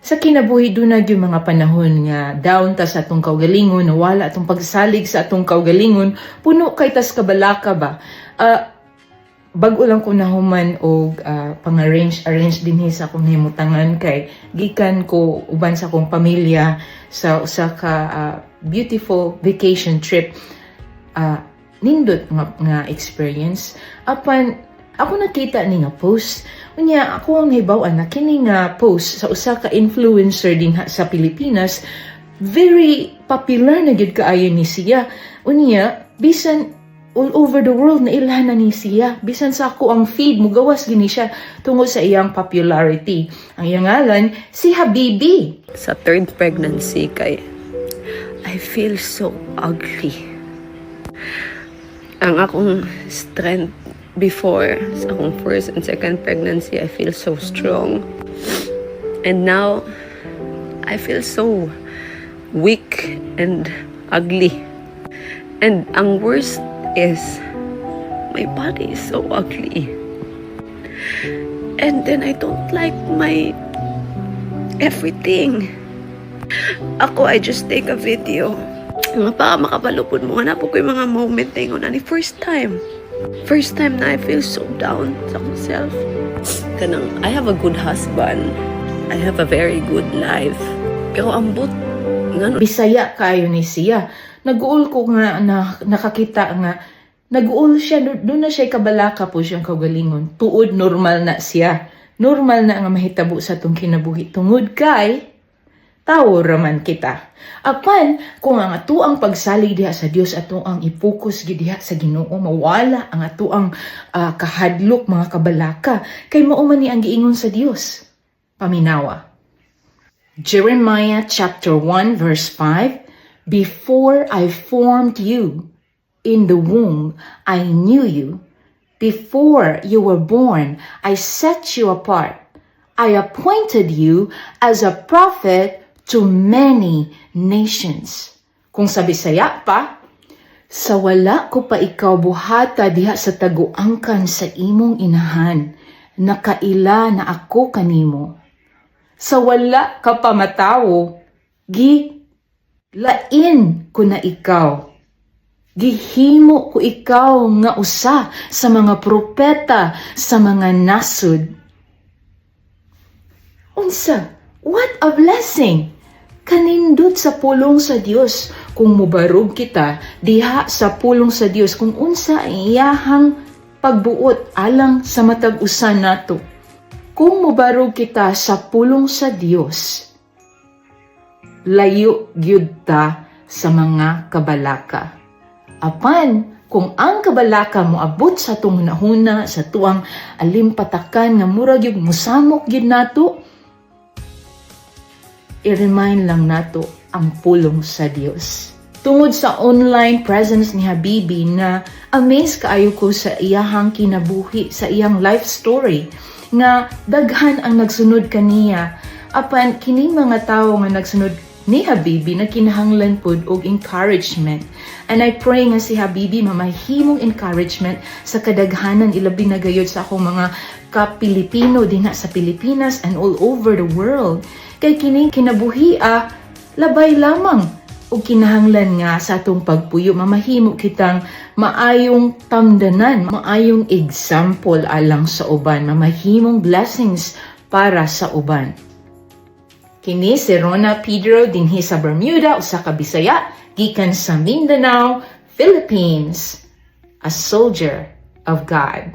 Sa kinabuhi dunag yung mga panahon nga down ta sa atong kaugalingon, nawala atong pagsalig sa atong kaugalingon, puno kay tas kabalaka ba. Bago lang ko nahuman og pang-arrange dinhi sa akong himutangan kay gikan ko uban sa akong pamilya sa usa ka beautiful vacation trip. Nindot nga experience. Apan ako nakita ni nga post. Unya ako ang nahibaw-an na kini nga post sa usa ka influencer din sa Pilipinas, very popular na gyud kaayo ni siya. Unya bisan all over the world na ilhan na ni siya. Bisan sa ako ang feed mo gawas gini siya tungod sa iyang popularity. Ang iyang ngalan si Habibi. Sa third pregnancy kay I feel so ugly. Ang akong strength before, sa akong first and second pregnancy, I feel so strong. And now, I feel so weak and ugly. And ang worst is, my body is so ugly. And then I don't like my everything. I just take a video. Nga pa makapalupod mo, hanap ko yung mga moment na yun. First time na I feel so down sa myself. I have a good husband. I have a very good life. Pero ambot nga Bisaya kayo ni siya. Nag-uol ko nga na nakakita nga nag-uol siya, doon na siya kabalaka po siyang kaugalingon. Tuod normal na siya. Normal na nga mahitabo sa tong kinabuhi. Tungod kay tao raman kita. Apan, kung ang ato ang pagsalig diha sa Dios, ato ang ipokus diha sa Ginoo, mawala ang ato ang kahadlok mga kabalaka. Kay mao man ni ang giingon sa Dios. Paminawa. Jeremiah chapter 1 verse 5, Before I formed you in the womb, I knew you. Before you were born, I set you apart. I appointed you as a prophet to many nations. Kung sa Bisaya pa, sa wala ko pa ikaw buhata diha sa taguangkan sa imong inahan, nakaila na ako kanimo. Sa wala ka pa matawo, lain ko na ikaw. Gihimo ko ikaw nga usa sa mga propeta sa mga nasud. Unsa? What a blessing! Kanindot sa pulong sa Dios kung mubarog kita diha sa pulong sa Dios kung unsa ang iyahang pagbuot alang sa matag-usan nato. Kung mubarog kita sa pulong sa Dios, layo gyud ta sa mga kabalaka. Apan kung ang kabalaka mo abot sa atong hunahuna sa tuang alimpatakan nga murag yung musamok gyud nato, i-remind lang nato ang pulong sa Dios. Tungod sa online presence ni Habibi na amazed kaayo ko sa iyahang kinabuhi, sa iyang life story, nga daghan ang nagsunod kaniya. Apan kining mga tawo nga nagsunod ni Habibi na kinahanglan pod og encouragement. And I pray nga si Habibi mamahimong encouragement sa kadaghanan ilabi na gayud sa akong mga ka-Pilipino dinha sa Pilipinas and all over the world. Kay kining kinabuhi labay lamang o kinahanglan nga sa atong pagpuyo mamahimo kitang maayong tamdanan, maayong example alang sa uban, mamahimong blessings para sa uban. Kini si Rona Pedro dinhi sa Bermuda, usa ka Bisaya, gikan sa Mindanao, Philippines, a soldier of God.